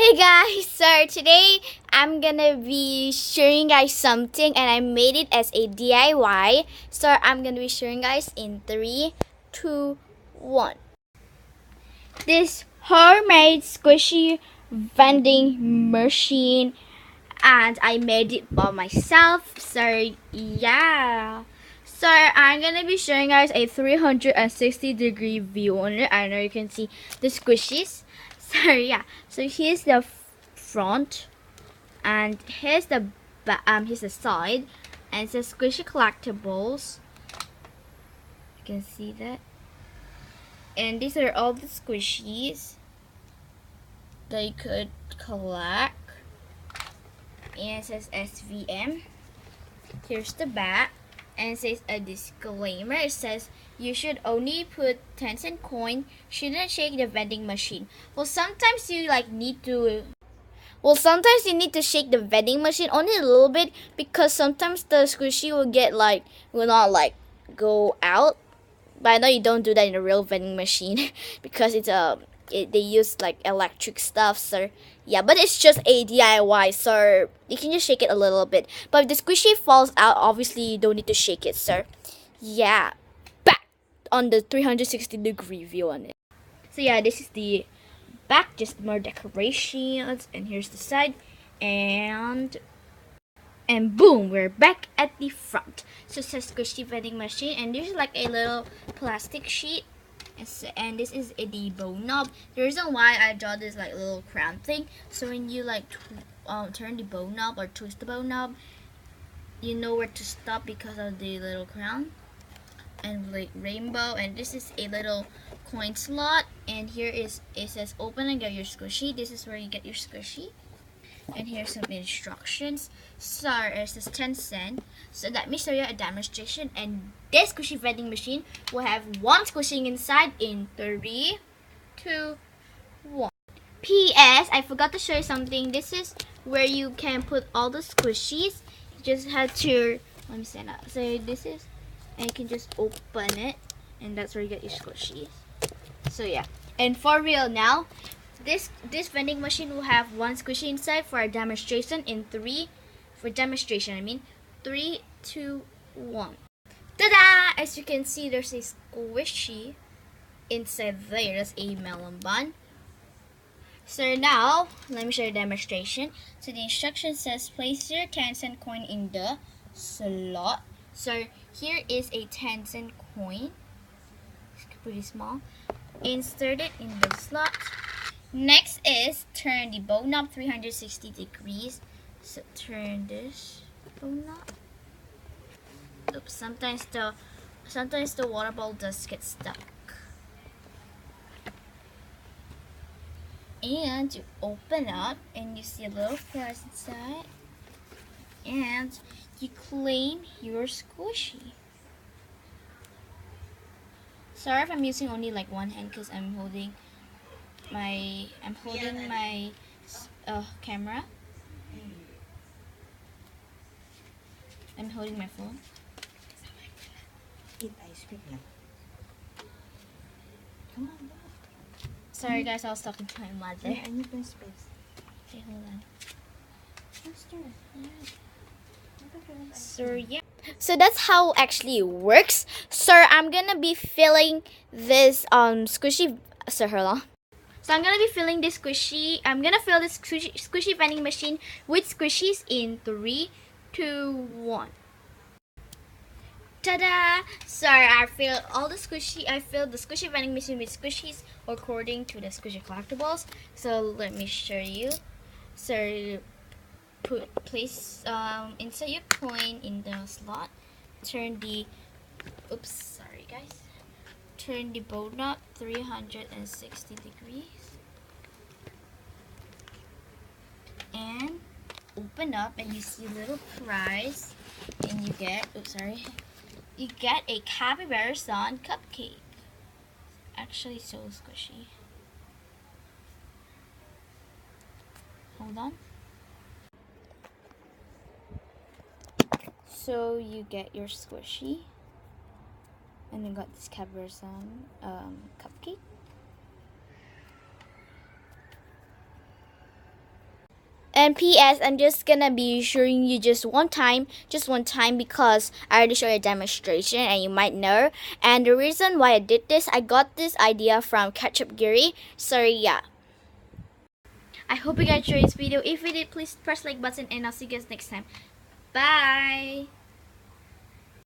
Hey guys, so today I'm gonna be showing guys something and I made it as a DIY. So I'm gonna be showing guys in 3, 2, 1. This homemade squishy vending machine and I made it by myself. So yeah. So I'm gonna be showing guys a 360-degree view on it. I know you can see the squishies. So yeah. So here's the front, and here's the here's the side, and it says squishy collectibles. You can see that. And these are all the squishies they could collect. And it says SVM. Here's the back, and it says a disclaimer. It says you should only put 10-cent coin, shouldn't shake the vending machine. Sometimes you need to shake the vending machine only a little bit, because sometimes the squishy will not go out. But I know you don't do that in a real vending machine because they use like electric stuff. So yeah, but it's just a DIY, so you can just shake it a little bit. But if the squishy falls out, obviously you don't need to shake it, sir. Yeah, back on the 360-degree view on it. So yeah, this is the back, just more decorations, and here's the side, and boom, we're back at the front. So it says squishy vending machine, and there's like a little plastic sheet, and this is the bow knob. The reason why I draw this like little crown thing, so when you turn the bow knob or twist the bow knob, you know where to stop because of the little crown and like rainbow. And this is a little coin slot, and here it says open and get your squishy. This is where you get your squishy. And here's some instructions. So it says 10 cents. So let me show you a demonstration. And this squishy vending machine will have one squishing inside in 3, 2, 1. P.S. I forgot to show you something. This is where you can put all the squishies. You just have to, let me stand up. So this is, and you can just open it, and that's where you get your squishies. So yeah. And for real now, this vending machine will have one squishy inside for a demonstration in 3, 3, 2, 1. Ta-da! As you can see, there's a squishy inside there. That's a melon bun. So now, let me show you the demonstration. So the instruction says place your 10-cent coin in the slot. So here is a 10-cent coin. It's pretty small. Insert it in the slot. Next is turn the bow knob 360 degrees. So turn this bow knob. Oops, sometimes the water bottle does get stuck. And you open up and you see a little prize inside. And you claim your squishy. Sorry if I'm using only like one hand because I'm holding my camera. I'm holding my phone. Eat ice cream now. Come on. Sorry guys, I was talking to my mother. Yeah, I need my space. Okay, hold on. Faster. So yeah. So that's how actually it works. So I'm gonna be filling this squishy. So hold on. So I'm gonna be filling this squishy. I'm gonna fill this squishy vending machine with squishies in 3, 2, 1. Ta-da! So I filled the squishy vending machine with squishies according to the squishy collectibles. So let me show you. So place insert your coin in the slot. Turn the turn the bow knob 360 degrees and open up, and you see a little prize, and you get a capybara sun cupcake. Actually so squishy. Hold on. So you get your squishy, and you got this capybara sun cupcake. And PS, I'm just gonna be showing you just one time, because I already showed you a demonstration and you might know. And the reason why I did this, I got this idea from Ketchup Gary. So yeah. I hope you guys enjoyed this video. If you did, please press like button and I'll see you guys next time. Bye!